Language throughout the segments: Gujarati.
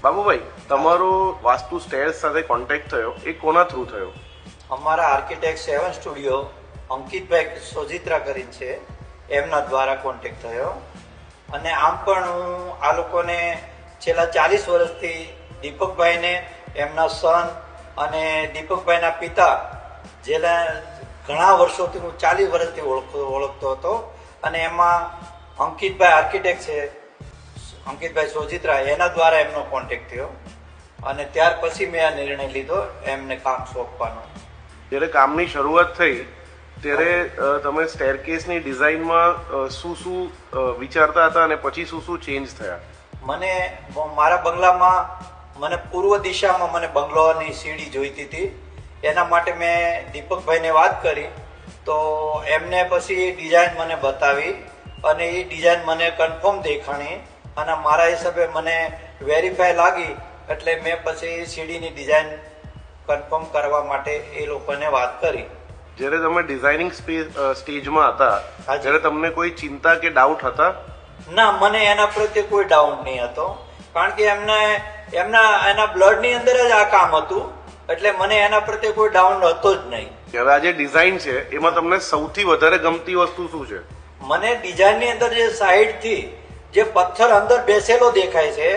બાબુભાઈ, તમારો વાસ્તુ સ્ટેર્સ સાથે કોન્ટેક્ટ થયો એ કોના થ્રુ થયો? અમારા આર્કિટેક્ટ 7 સ્ટુડિયો અંકિતભાઈ સોજિત્રા કરીને છે, એમના દ્વારા કોન્ટેક્ટ થયો. અને આમ પણ હું આ લોકોને છેલ્લા 40 વર્ષથી દીપકભાઈને, એમના સન અને દીપકભાઈના પિતા, જેના ઘણા વર્ષોથી હું 40 વર્ષથી ઓળખતો હતો. અને એમાં અંકિતભાઈ આર્કિટેક્ટ છે, અંકિતભાઈ સોજિત્રા, એના દ્વારા એમનો કોન્ટેક્ટ થયો. અને ત્યાર પછી મેં આ નિર્ણય લીધો એમને કામ સોંપવાનો. જ્યારે કામની શરૂઆત થઈ ત્યારે તમે સ્ટેરકેસની ડિઝાઇનમાં શું શું વિચારતા હતા અને પછી શું શું ચેન્જ થયા? મને મારા બંગલામાં મને પૂર્વ દિશામાં મને બંગલોની સીડી જોઈતી હતી. એના માટે મેં દીપકભાઈને વાત કરી તો એમને પછી ડિઝાઇન મને બતાવી અને એ ડિઝાઇન મને કન્ફર્મ દેખાણી અને મારા હિસાબે મને વેરીફાઈ લાગી. એટલે મેં પછી સીડીની ડિઝાઇન કન્ફર્મ કરવા માટે એ લોકોને વાત કરી. જ્યારે તમે ડિઝાઇનિંગ સ્ટેજમાં હતા ત્યારે તમને કોઈ ચિંતા કે ડાઉટ હતા? ના, મને એના પ્રત્યે કોઈ ડાઉટ નહીં હતો, કારણ કે એના બ્લડની અંદર જ આ કામ હતું. એટલે મને એના પ્રત્યે કોઈ ડાઉટ હતો જ નહીં. હવે આ જે ડિઝાઇન છે એમાં તમને સૌથી વધારે ગમતી વસ્તુ શું છે? મને ડિઝાઇનની અંદર જે સાઈડથી જે પથ્થર અંદર બેસેલો દેખાય છે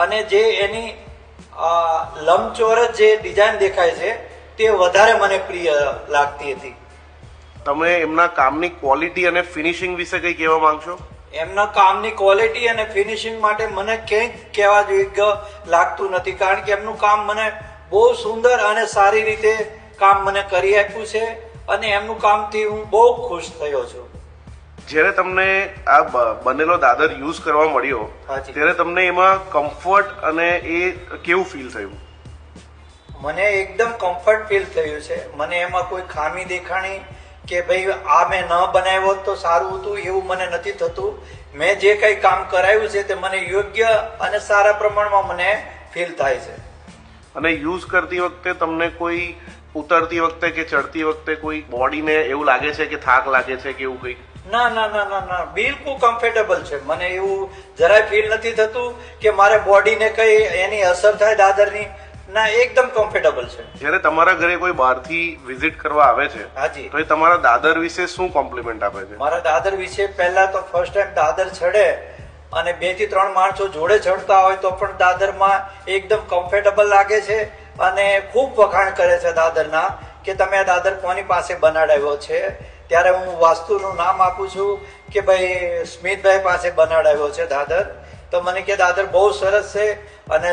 અને જે એની લંબચોરસ જે ડિઝાઇન દેખાય છે તે વધારે મને પ્રિય લાગતી હતી. તમે એમના કામની ક્વોલિટી અને ફિનિશિંગ વિશે કંઈ કહેવા માંગશો? એમના કામની ક્વોલિટી અને ફિનિશિંગ માટે મને કંઈક કહેવા યોગ્ય લાગતું નથી, કારણ કે એમનું કામ મને બહુ સુંદર અને સારી રીતે કામ મને કરી આપ્યું છે અને એમનું કામથી હું બહુ ખુશ થયો છું. જ્યારે તમને આ બનેલો દાદર યુઝ કરવા મળ્યો ત્યારે તમને એમાં કમ્ફર્ટ અને એ કેવું ફીલ થયું? મને એકદમ કમ્ફર્ટ ફીલ થયું છે. મને એમાં કોઈ ખામી દેખાણી કે ભાઈ આ મેં ન બનાવ્યો તો સારું હતું એવું મને નથી થતું. મેં જે કંઈ કામ કરાવ્યું છે તે મને યોગ્ય અને સારા પ્રમાણમાં મને ફીલ થાય છે. અને યુઝ કરતી વખતે તમને કોઈ ઉતરતી વખતે કે ચડતી વખતે કોઈ બોડીને એવું લાગે છે કે થાક લાગે છે કે એવું કંઈક? ના ના ના ના ના, બિલકુલ કમ્ફર્ટેબલ છે. મને એવું જરાય ફીલ નથી થતું કે મારે બોડીને કઈ એની અસર થાય દાદરની. ના, એકદમ કમ્ફર્ટેબલ છે. જ્યારે તમારા ઘરે કોઈ બહારથી વિઝિટ કરવા આવે છે હાજી, તો એ તમારા દાદર વિશે શું કોમ્પ્લિમેન્ટ આપે છે? મારા દાદર વિશે પહેલા તો ફર્સ્ટ ટાઈમ દાદર ચડે અને 2 થી 3 માણસો જોડે ચડતા હોય તો પણ દાદરમાં એકદમ કમ્ફર્ટેબલ લાગે છે અને ખૂબ વખાણ કરે છે દાદરના કે તમે આ દાદર કોની પાસે બનાડાવ્યો છે. ત્યારે હું વાસ્તુનું નામ આપું છું કે ભાઈ સ્મિતભાઈ પાસે બનાડાવ્યો છે દાદર. તો મને કે દાદર બહુ સરસ છે અને